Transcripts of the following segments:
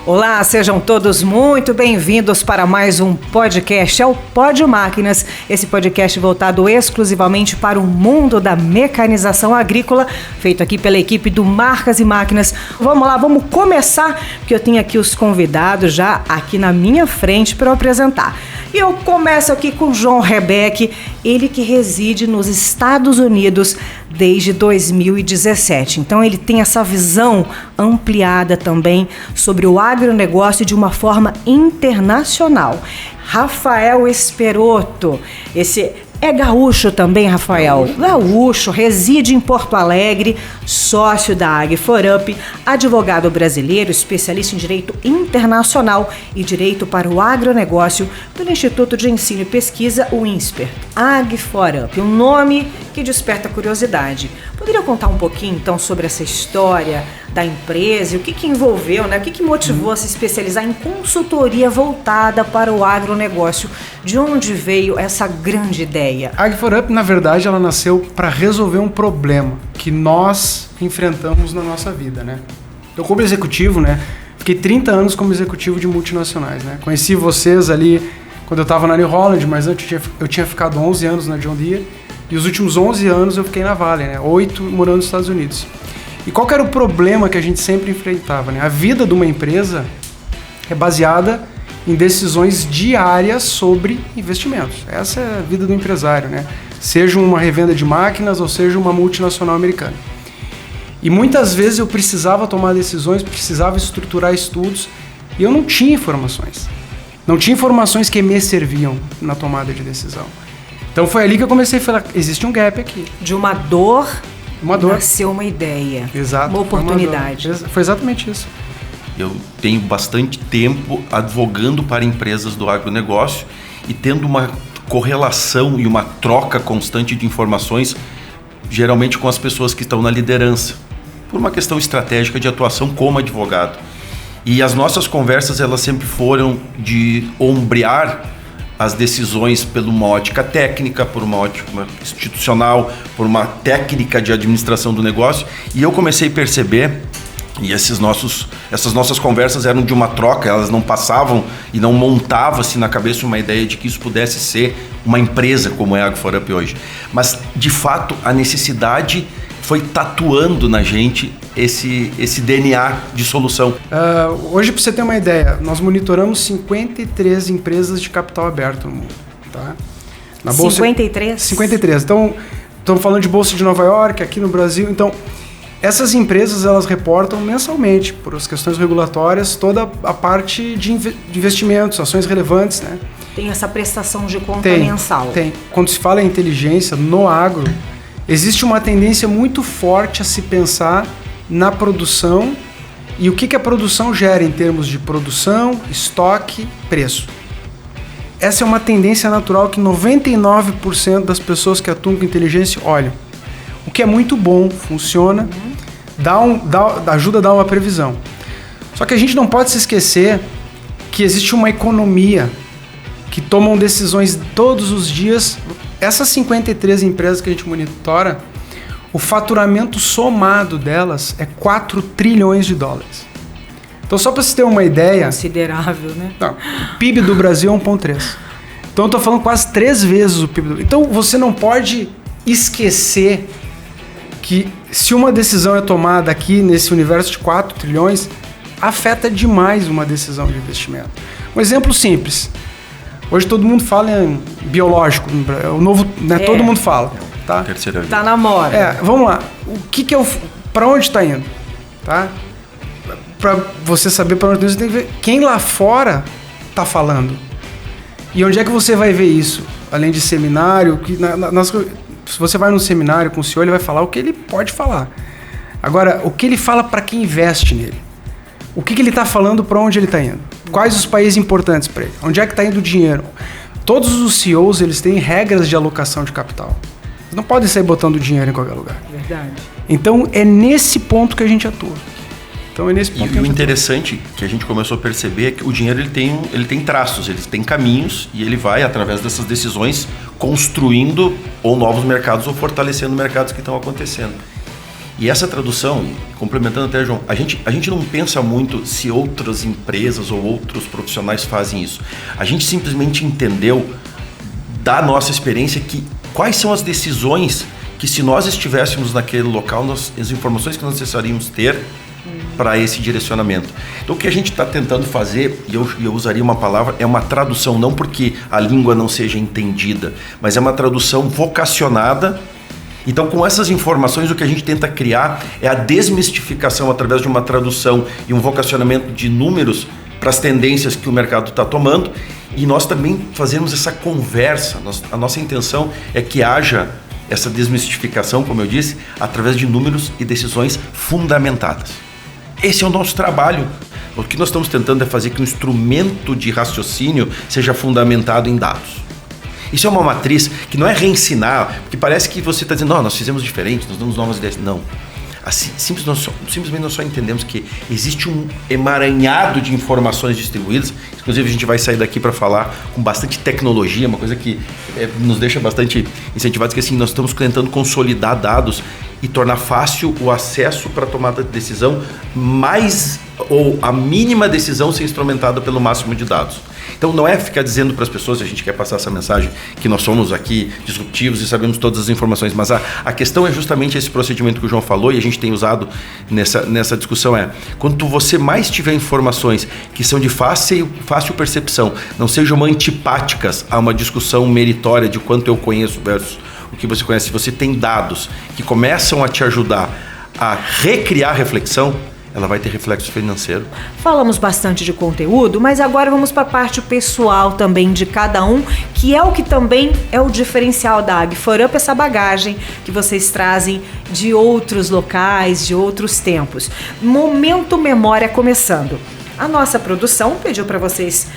Olá, sejam todos muito bem-vindos para mais um podcast, é o Pódio Máquinas, esse podcast voltado exclusivamente para o mundo da mecanização agrícola, feito aqui pela equipe do Marcas e Máquinas. Vamos lá, vamos começar, porque eu tenho aqui os convidados já aqui na minha frente para eu apresentar. E eu começo aqui com o João Rebeck, ele que reside nos Estados Unidos desde 2017. Então ele tem essa visão ampliada também sobre o agronegócio de uma forma internacional. Rafael Esperotto, esse é gaúcho também, Rafael? Gaúcho, reside em Porto Alegre, sócio da Ag4Up, advogado brasileiro, especialista em Direito Internacional e Direito para o Agronegócio pelo Instituto de Ensino e Pesquisa, o INSPER. Ag4Up, um nome que desperta curiosidade. Poderia contar um pouquinho, então, sobre essa história da empresa e o que envolveu, né? O que motivou a se especializar em consultoria voltada para o agronegócio? De onde veio essa grande ideia? A Ag4Up, na verdade, ela nasceu para resolver um problema que nós enfrentamos na nossa vida, né? Eu, como executivo, né? Fiquei 30 anos como executivo de multinacionais, né? Conheci vocês ali quando eu estava na New Holland, mas antes eu tinha ficado 11 anos na John Deere e os últimos 11 anos eu fiquei na Vale, né? 8 morando nos Estados Unidos. E qual que era o problema que a gente sempre enfrentava, né? A vida de uma empresa é baseada em decisões diárias sobre investimentos. Essa é a vida do empresário, né? Seja uma revenda de máquinas ou seja uma multinacional americana. E muitas vezes eu precisava tomar decisões, precisava estruturar estudos e eu não tinha informações. Não tinha informações que me serviam na tomada de decisão. Então foi ali que eu comecei a falar, existe um gap aqui. De uma dor nasceu uma ideia. Exato. Uma oportunidade. Foi exatamente isso. Eu tenho bastante tempo advogando para empresas do agronegócio e tendo uma correlação e uma troca constante de informações, geralmente com as pessoas que estão na liderança, por uma questão estratégica de atuação como advogado. E as nossas conversas, elas sempre foram de ombrear as decisões por uma ótica técnica, por uma ótica institucional, por uma técnica de administração do negócio. E eu comecei a perceber, e essas nossas conversas eram de uma troca, elas não passavam e não montava-se na cabeça uma ideia de que isso pudesse ser uma empresa como é a Ag4Up hoje. Mas, de fato, a necessidade foi tatuando na gente esse DNA de solução. Hoje, para você ter uma ideia, nós monitoramos 53 empresas de capital aberto no mundo. Tá? Na bolsa, 53? 53. Então, estamos falando de Bolsa de Nova York, aqui no Brasil. Então, essas empresas, elas reportam mensalmente, por as questões regulatórias, toda a parte de investimentos, ações relevantes, né? Tem essa prestação de conta mensal. Tem. Quando se fala em inteligência no agro, existe uma tendência muito forte a se pensar na produção e o que a produção gera em termos de produção, estoque, preço. Essa é uma tendência natural que 99% das pessoas que atuam com inteligência olham. O que é muito bom, funciona, ajuda a dar uma previsão. Só que a gente não pode se esquecer que existe uma economia que tomam decisões todos os dias. Essas 53 empresas que a gente monitora, o faturamento somado delas é 4 trilhões de dólares. Então, só para você ter uma ideia... Considerável, né? Não, o PIB do Brasil é 1,3. Então, eu estou falando quase 3 vezes o PIB do Brasil. Então, você não pode esquecer que se uma decisão é tomada aqui nesse universo de 4 trilhões, afeta demais uma decisão de investimento. Um exemplo simples. Hoje todo mundo fala em biológico, o novo, né? Todo mundo fala, tá? Terceira via. Tá na moda. Vamos lá. Para onde está indo, tá? Para você saber para onde está indo, você tem que ver quem lá fora está falando. E onde é que você vai ver isso? Além de seminário, se você vai num seminário com o senhor, ele vai falar o que ele pode falar. Agora, o que ele fala para quem investe nele? O que ele está falando, para onde ele está indo? Quais os países importantes para ele? Onde é que está indo o dinheiro? Todos os CEOs, eles têm regras de alocação de capital. Eles não podem sair botando dinheiro em qualquer lugar. Verdade. Então, é nesse ponto que a gente atua. Então, é nesse ponto que a gente o interessante que a gente começou a perceber é que o dinheiro ele tem traços, ele tem caminhos e ele vai, através dessas decisões, construindo ou novos mercados ou fortalecendo mercados que estão acontecendo. E essa tradução, complementando até, João, a gente não pensa muito se outras empresas ou outros profissionais fazem isso. A gente simplesmente entendeu da nossa experiência que quais são as decisões que, se nós estivéssemos naquele local, as informações que nós precisaríamos ter para esse direcionamento. Então, o que a gente está tentando fazer, e eu usaria uma palavra, é uma tradução, não porque a língua não seja entendida, mas é uma tradução vocacionada. Então, com essas informações, o que a gente tenta criar é a desmistificação através de uma tradução e um vocacionamento de números para as tendências que o mercado está tomando, e nós também fazemos essa conversa. A nossa intenção é que haja essa desmistificação, como eu disse, através de números e decisões fundamentadas. Esse é o nosso trabalho. O que nós estamos tentando é fazer que o instrumento de raciocínio seja fundamentado em dados. Isso é uma matriz que não é reensinar, porque parece que você está dizendo, não, nós fizemos diferente, nós damos novas ideias. Não. Assim, simplesmente nós só entendemos que existe um emaranhado de informações distribuídas. Inclusive, a gente vai sair daqui para falar com bastante tecnologia, uma coisa que nos deixa bastante incentivados, que assim, nós estamos tentando consolidar dados e tornar fácil o acesso para a tomada de decisão, ou a mínima decisão ser instrumentada pelo máximo de dados. Então não é ficar dizendo para as pessoas, a gente quer passar essa mensagem, que nós somos aqui disruptivos e sabemos todas as informações, mas a questão é justamente esse procedimento que o João falou, e a gente tem usado nessa discussão, quanto você mais tiver informações que são de fácil percepção, não sejam antipáticas a uma discussão meritória de quanto eu conheço versus o que você conhece, se você tem dados que começam a te ajudar a recriar a reflexão, ela vai ter reflexo financeiro. Falamos bastante de conteúdo, mas agora vamos para a parte pessoal também de cada um, que é o que também é o diferencial da Ag4Up, essa bagagem que vocês trazem de outros locais, de outros tempos. Momento memória começando. A nossa produção pediu para vocês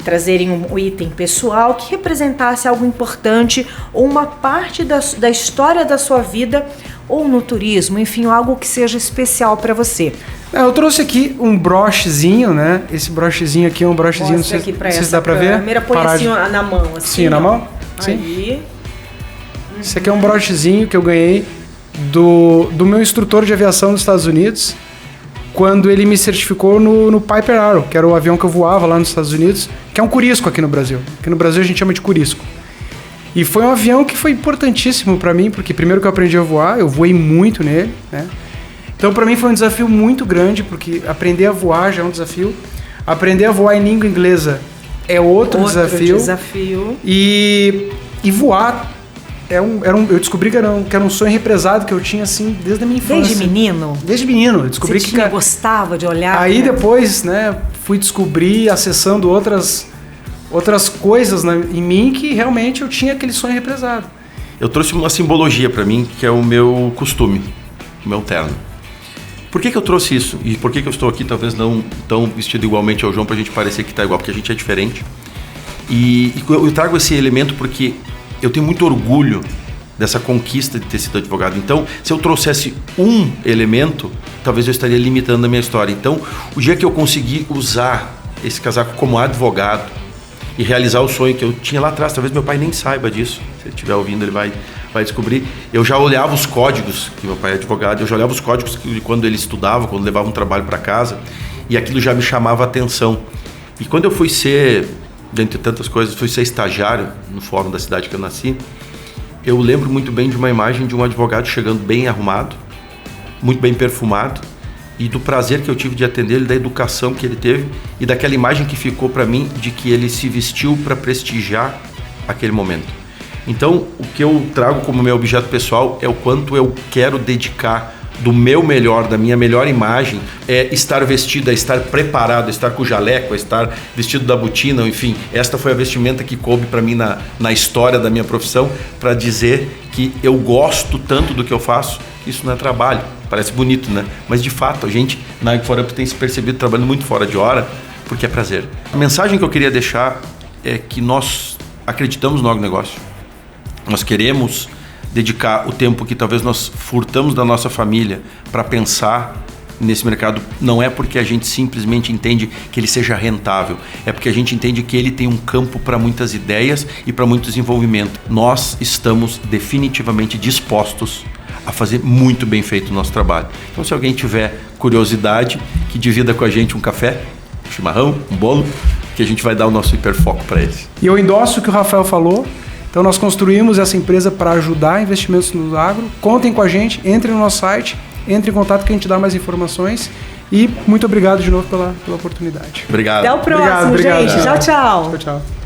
trazerem um item pessoal que representasse algo importante ou uma parte da história da sua vida, ou no turismo, enfim, algo que seja especial para você. Eu trouxe aqui um brochezinho, né? Esse brochezinho aqui é um brochezinho, não sei se dá para ver. Primeiro põe assim na mão. Assim, sim, na mão? Sim. Aí. Esse aqui é um brochezinho que eu ganhei do meu instrutor de aviação dos Estados Unidos, quando ele me certificou no Piper Arrow, que era o avião que eu voava lá nos Estados Unidos, que é um curisco aqui no Brasil. Aqui no Brasil a gente chama de curisco. E foi um avião que foi importantíssimo para mim, porque primeiro que eu aprendi a voar, eu voei muito nele, né? Então para mim foi um desafio muito grande, porque aprender a voar já é um desafio. Aprender a voar em língua inglesa é outro desafio. E voar eu descobri que era um sonho represado que eu tinha assim desde a minha infância. Desde menino? Desde menino. Eu descobri que gostava de olhar. Aí depois, né, fui descobrir acessando outras coisas em mim que realmente eu tinha aquele sonho represado. Eu trouxe uma simbologia para mim, que é o meu costume, o meu terno. Por que eu trouxe isso? E por que eu estou aqui, talvez não tão vestido igualmente ao João, para a gente parecer que está igual, porque a gente é diferente. E eu trago esse elemento porque eu tenho muito orgulho dessa conquista de ter sido advogado. Então, se eu trouxesse um elemento, talvez eu estaria limitando a minha história. Então, o dia que eu consegui usar esse casaco como advogado e realizar o sonho que eu tinha lá atrás, talvez meu pai nem saiba disso, se ele estiver ouvindo ele vai descobrir, eu já olhava os códigos, que meu pai é advogado, eu já olhava os códigos de quando ele estudava, quando levava um trabalho para casa, e aquilo já me chamava a atenção. E quando eu fui ser, dentre tantas coisas, fui ser estagiário no fórum da cidade que eu nasci, eu lembro muito bem de uma imagem de um advogado chegando bem arrumado, muito bem perfumado, e do prazer que eu tive de atender ele, da educação que ele teve e daquela imagem que ficou para mim de que ele se vestiu para prestigiar aquele momento. Então, o que eu trago como meu objeto pessoal é o quanto eu quero dedicar do meu melhor, da minha melhor imagem, é estar vestido, é estar preparado, é estar com o jaleco, é estar vestido da botina, enfim. Esta foi a vestimenta que coube para mim na história da minha profissão, para dizer que eu gosto tanto do que eu faço, que isso não é trabalho. Parece bonito, né? Mas de fato, a gente na Ag4Up tem se percebido trabalhando muito fora de hora, porque é prazer. A mensagem que eu queria deixar é que nós acreditamos no agronegócio. Nós queremos dedicar o tempo que talvez nós furtamos da nossa família para pensar nesse mercado. Não é porque a gente simplesmente entende que ele seja rentável, é porque a gente entende que ele tem um campo para muitas ideias e para muito desenvolvimento. Nós estamos definitivamente dispostos a fazer muito bem feito o nosso trabalho. Então, se alguém tiver curiosidade, que divida com a gente um café, um chimarrão, um bolo, que a gente vai dar o nosso hiperfoco para eles. E eu endosso o que o Rafael falou. Então, nós construímos essa empresa para ajudar investimentos no agro. Contem com a gente, entrem no nosso site, entrem em contato que a gente dá mais informações. E muito obrigado de novo pela oportunidade. Obrigado. Até o próximo, obrigado. gente. Tchau, tchau. Tchau, tchau.